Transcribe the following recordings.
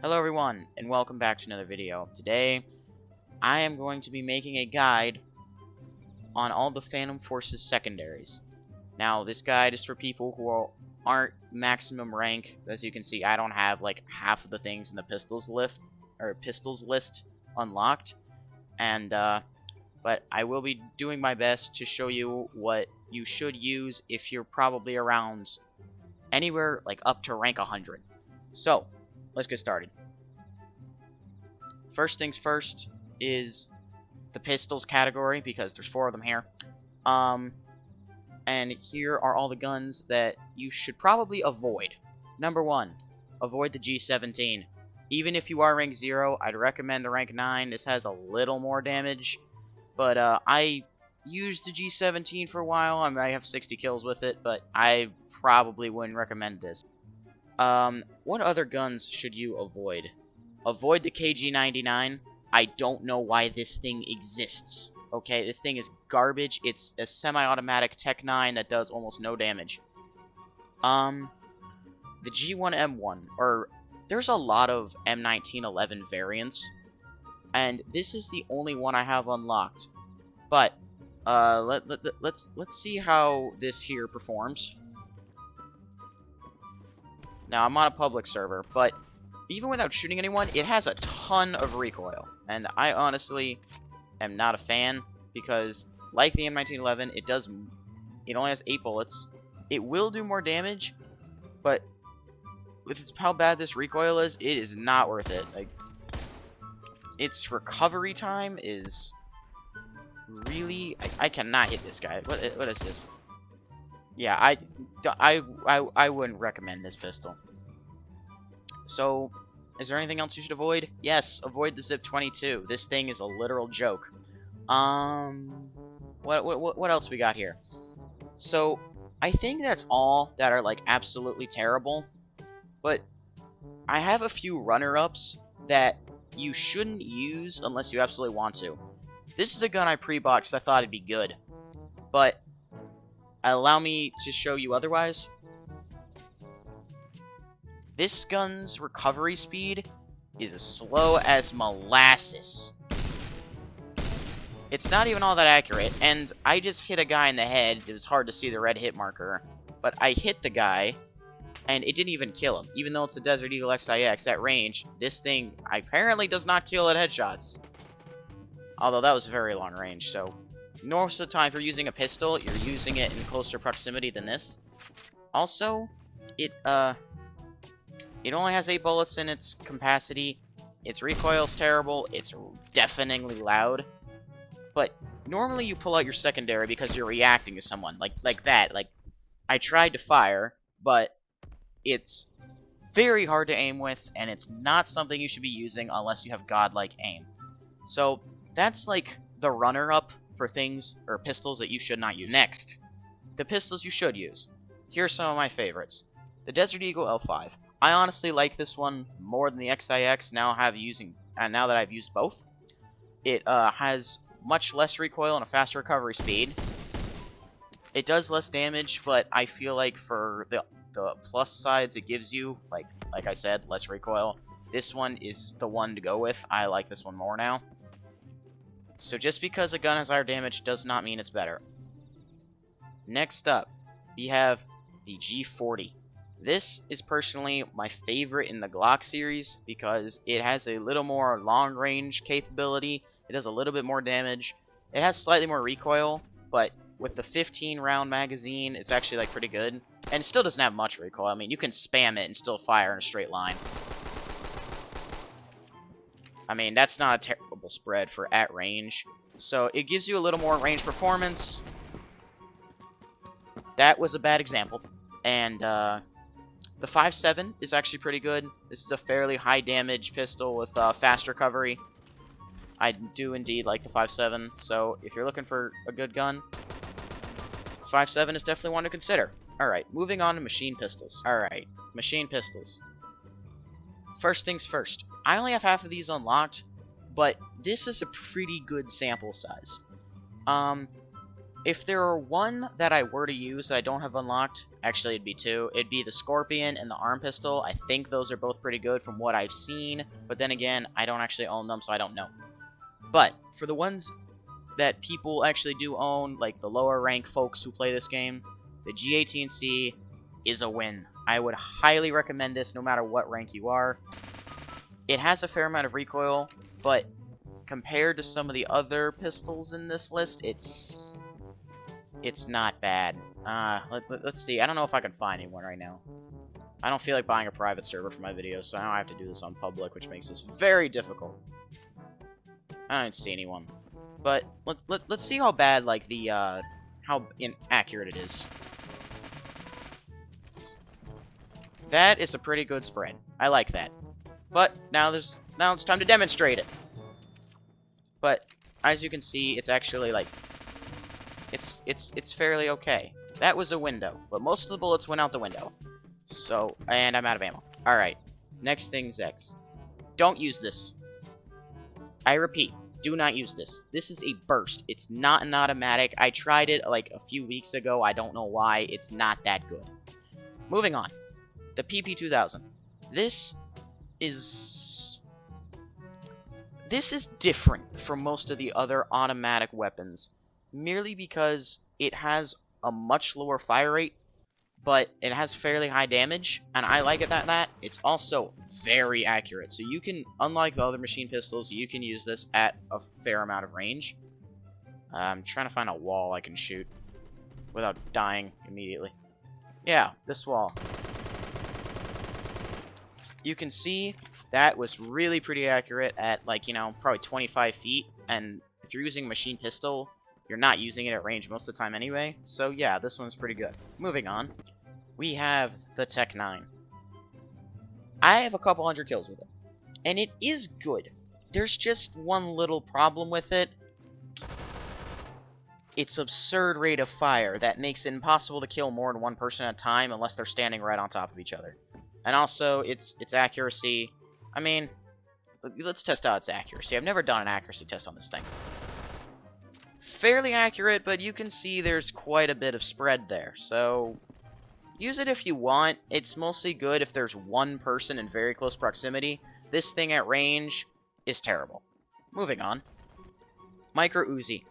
Hello everyone, and welcome back to another video. Today, I am going to be making a guide on all the Phantom Forces secondaries. Now, this guide is for people who aren't maximum rank. As you can see, I don't have like half of the things in the pistols list unlocked, and but I will be doing my best to show you what you should use if you're probably around anywhere like up to rank 100. So, let's get started. First things first is the pistols category, because there's 4 of them here. And here are all the guns that you should probably avoid. Number 1, avoid the G17. Even if you are rank 0, I'd recommend the rank 9. This has a little more damage, but I used the G17 for a while. I mean, I have 60 kills with it, but I probably wouldn't recommend this. What other guns should you avoid? Avoid the KG99. I don't know why this thing exists. Okay, this thing is garbage. It's a semi-automatic Tech 9 that does almost no damage. The G1M1, or there's a lot of M1911 variants, and this is the only one I have unlocked. But let's see how this here performs. Now, I'm on a public server, but even without shooting anyone, it has a ton of recoil. And I honestly am not a fan, because like the M1911, it only has 8 bullets. It will do more damage, but with how bad this recoil is, it is not worth it. Like, its recovery time is really... I cannot hit this guy. What is this? Yeah, I wouldn't recommend this pistol. So, is there anything else you should avoid? Yes, avoid the Zip 22. This thing is a literal joke. What else we got here? So, I think that's all that are like absolutely terrible. But I have a few runner-ups that you shouldn't use unless you absolutely want to. This is a gun I pre-bought because I thought it'd be good. But allow me to show you otherwise. This gun's recovery speed is as slow as molasses. It's not even all that accurate, and I just hit a guy in the head. It was hard to see the red hit marker, but I hit the guy, and it didn't even kill him. Even though it's the Desert Eagle XIX at range, this thing apparently does not kill at headshots. Although that was very long range, so most of the time if you're using a pistol, you're using it in closer proximity than this. Also, it only has 8 bullets in its capacity. Its recoil's terrible. It's deafeningly loud. But normally you pull out your secondary because you're reacting to someone. Like that. Like, I tried to fire, but it's very hard to aim with, and it's not something you should be using unless you have godlike aim. So, that's like the runner-up for things, or pistols that you should not use. Next, the pistols you should use. Here's some of my favorites. The Desert Eagle L5. I honestly like this one more than the XIX now that I've used both. It has much less recoil and a faster recovery speed. It does less damage, but I feel like for the plus sides it gives you, like I said, less recoil. This one is the one to go with. I like this one more now. So just because a gun has higher damage does not mean it's better. Next up, we have the G40. This is personally my favorite in the Glock series because it has a little more long-range capability. It does a little bit more damage. It has slightly more recoil, but with the 15-round magazine, it's actually like pretty good. And it still doesn't have much recoil. I mean, you can spam it and still fire in a straight line. I mean, that's not a terrible spread for at range. So it gives you a little more range performance. That was a bad example. And the 5.7 is actually pretty good. This is a fairly high damage pistol with fast recovery. I do indeed like the 5.7, so if you're looking for a good gun, 5.7 is definitely one to consider. Alright, moving on to machine pistols. Alright, machine pistols. First things first. I only have half of these unlocked, but this is a pretty good sample size. If there were one that I were to use that I don't have unlocked, actually it'd be two. It'd be the Scorpion and the Arm Pistol. I think those are both pretty good from what I've seen, but then again, I don't actually own them, so I don't know. But for the ones that people actually do own, like the lower rank folks who play this game, the G18C is a win. I would highly recommend this no matter what rank you are. It has a fair amount of recoil, but compared to some of the other pistols in this list, it's not bad. Let's see. I don't know if I can find anyone right now. I don't feel like buying a private server for my videos, so I don't have to do this on public, which makes this very difficult. I don't see anyone. But let's see how bad, like, the, how inaccurate it is. That is a pretty good spread. I like that. But now it's time to demonstrate it. But as you can see, it's actually like it's fairly okay. That was a window, but most of the bullets went out the window. So, and I'm out of ammo. All right. Next thing's next. Don't use this. I repeat, do not use this. This is a burst. It's not an automatic. I tried it like a few weeks ago. I don't know why. It's not that good. Moving on. The PP2000. This is different from most of the other automatic weapons, merely because it has a much lower fire rate, but it has fairly high damage, and I like it at that. It's also very accurate, so you can, unlike the other machine pistols, you can use this at a fair amount of range. I'm trying to find a wall I can shoot without dying immediately. Yeah, this wall. You can see that was really pretty accurate at, like, you know, probably 25 feet. And if you're using a machine pistol, you're not using it at range most of the time anyway. So, yeah, this one's pretty good. Moving on, we have the Tech 9. I have a couple hundred kills with it. And it is good. There's just one little problem with it. Its absurd rate of fire that makes it impossible to kill more than one person at a time unless they're standing right on top of each other. And also, its accuracy. I mean, let's test out its accuracy. I've never done an accuracy test on this thing. Fairly accurate, but you can see there's quite a bit of spread there. So, use it if you want. It's mostly good if there's one person in very close proximity. This thing at range is terrible. Moving on. Micro Uzi.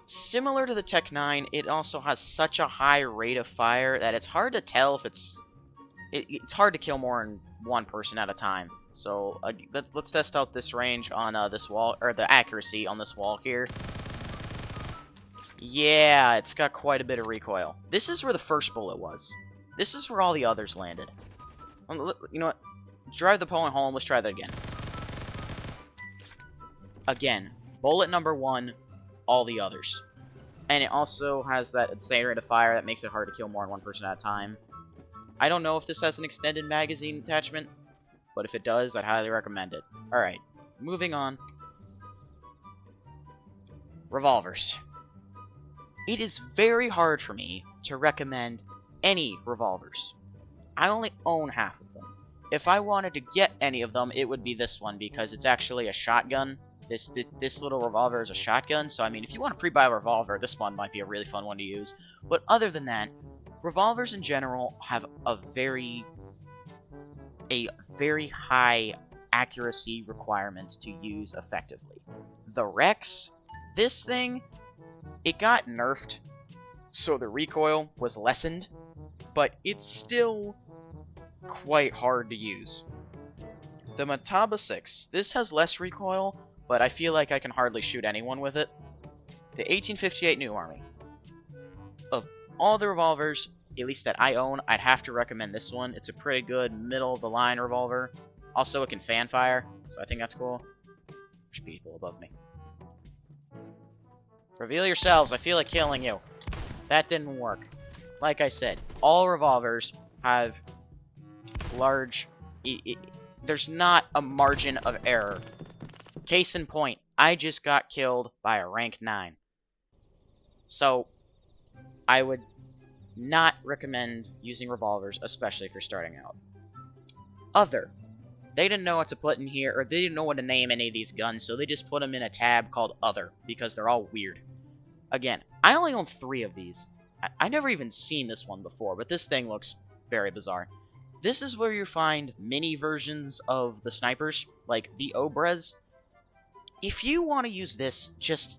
Similar to the Tech 9, it also has such a high rate of fire that it's hard to tell if it's hard to kill more than one person at a time. So let's test out this range on this wall, or the accuracy on this wall here. Yeah, it's got quite a bit of recoil. This is where the first bullet was. This is where all the others landed. You know what? Drive the opponent home. Let's try that again. Again, bullet number 1, all the others. And it also has that insane rate of fire that makes it hard to kill more than one person at a time. I don't know if this has an extended magazine attachment, but if it does, I'd highly recommend it. Alright, moving on. Revolvers. It is very hard for me to recommend any revolvers. I only own half of them. If I wanted to get any of them, it would be this one, because it's actually a shotgun. This little revolver is a shotgun, so I mean, if you want to pre-buy a revolver, this one might be a really fun one to use. But other than that, revolvers in general have a very high accuracy requirement to use effectively. The Rex, this thing, it got nerfed, so the recoil was lessened, but it's still quite hard to use. The Mataba 6, this has less recoil, but I feel like I can hardly shoot anyone with it. The 1858 New Army. Of all the revolvers, at least that I own, I'd have to recommend this one. It's a pretty good middle-of-the-line revolver. Also, it can fan fire, so I think that's cool. There's people above me. Reveal yourselves. I feel like killing you. That didn't work. Like I said, all revolvers have large... there's not a margin of error. Case in point, I just got killed by a rank 9. So, I would not recommend using revolvers, especially if you're starting out. Other. They didn't know what to put in here, or they didn't know what to name any of these guns, so they just put them in a tab called Other, because they're all weird. Again, I only own 3 of these. I never even seen this one before, but this thing looks very bizarre. This is where you find mini versions of the snipers, like the Obras. If you want to use this, just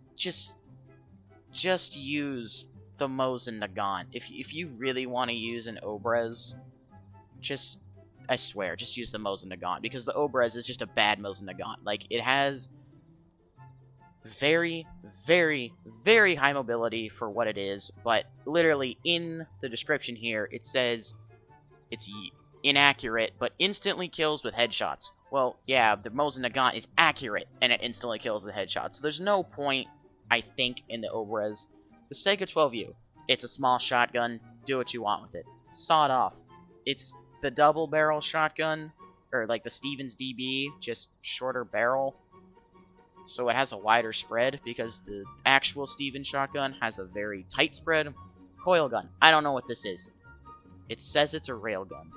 use the Mosin Nagant. If you really want to use an Obras, I swear, just use the Mosin Nagant, because the Obras is just a bad Mosin Nagant. Like, it has very, very, very high mobility for what it is, but literally in the description here, it says it's inaccurate, but instantly kills with headshots. Well, yeah, the Mosin Nagant is accurate, and it instantly kills with headshots. So there's no point, I think, in the Obras. The Sega 12U, it's a small shotgun. Do what you want with it. Saw it off. It's the double barrel shotgun, or like the Stevens DB, just shorter barrel. So it has a wider spread, because the actual Stevens shotgun has a very tight spread. Coil gun. I don't know what this is. It says it's a railgun.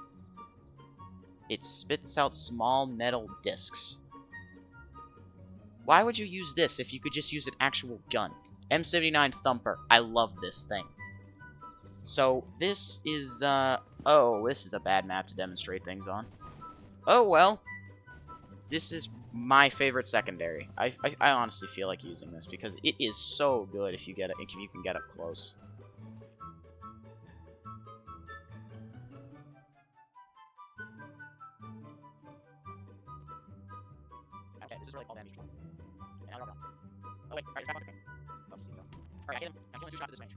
It spits out small metal discs. Why would you use this if you could just use an actual gun? M79 Thumper. I love this thing. So, this is, oh, this is a bad map to demonstrate things on. Oh, well. This is my favorite secondary. I honestly feel like using this, because it is so good if you can get up close. Okay, this is really all damage. And now run. Oh wait, alright, back on the thing. Oh, he's still. Alright, I hit him. I'm killing 2 shots at this range.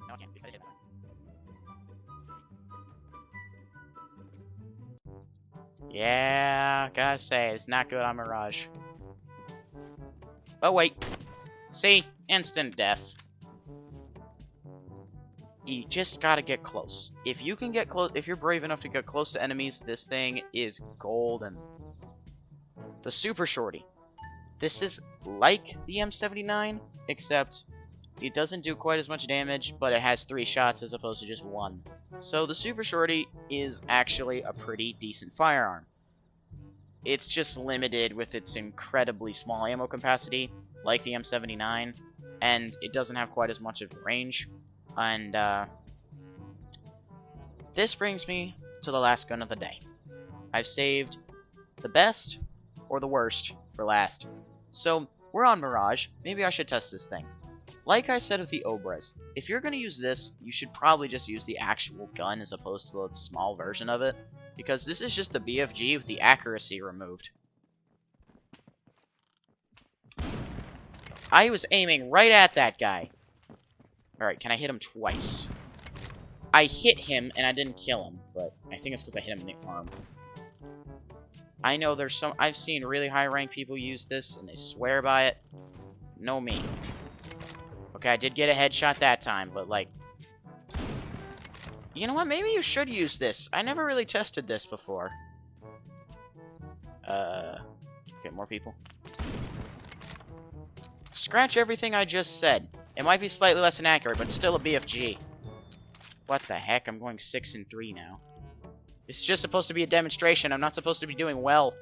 No, I can't, because I didn't hit that. Yeah, gotta say, it's not good on Mirage. Oh wait. See? Instant death. You just gotta get close. If you can get close, if you're brave enough to get close to enemies, this thing is golden. The Super Shorty. This is like the M79, except it doesn't do quite as much damage, but it has 3 shots as opposed to just 1. So the Super Shorty is actually a pretty decent firearm. It's just limited with its incredibly small ammo capacity, like the M79, and it doesn't have quite as much of a range. And this brings me to the last gun of the day. I've saved the best or the worst for last. So, we're on Mirage. Maybe I should test this thing. Like I said with the Obras, if you're going to use this, you should probably just use the actual gun as opposed to the small version of it, because this is just the BFG with the accuracy removed. I was aiming right at that guy. Alright, can I hit him twice? I hit him and I didn't kill him, but I think it's because I hit him in the arm. I know there's some... I've seen really high-ranked people use this, and they swear by it. No me. Okay, I did get a headshot that time, but, like... You know what? Maybe you should use this. I never really tested this before. Okay, more people. Scratch everything I just said. It might be slightly less inaccurate, but still a BFG. What the heck? I'm going 6 and 3 now. It's just supposed to be a demonstration. I'm not supposed to be doing well.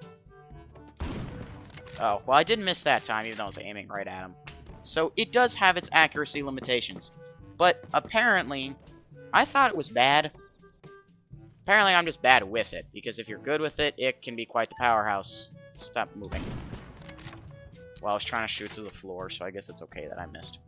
Oh, well, I did miss that time, even though I was aiming right at him. So, it does have its accuracy limitations. But, apparently, I thought it was bad. Apparently, I'm just bad with it. Because if you're good with it, it can be quite the powerhouse. Stop moving. Well, I was trying to shoot through the floor, so I guess it's okay that I missed.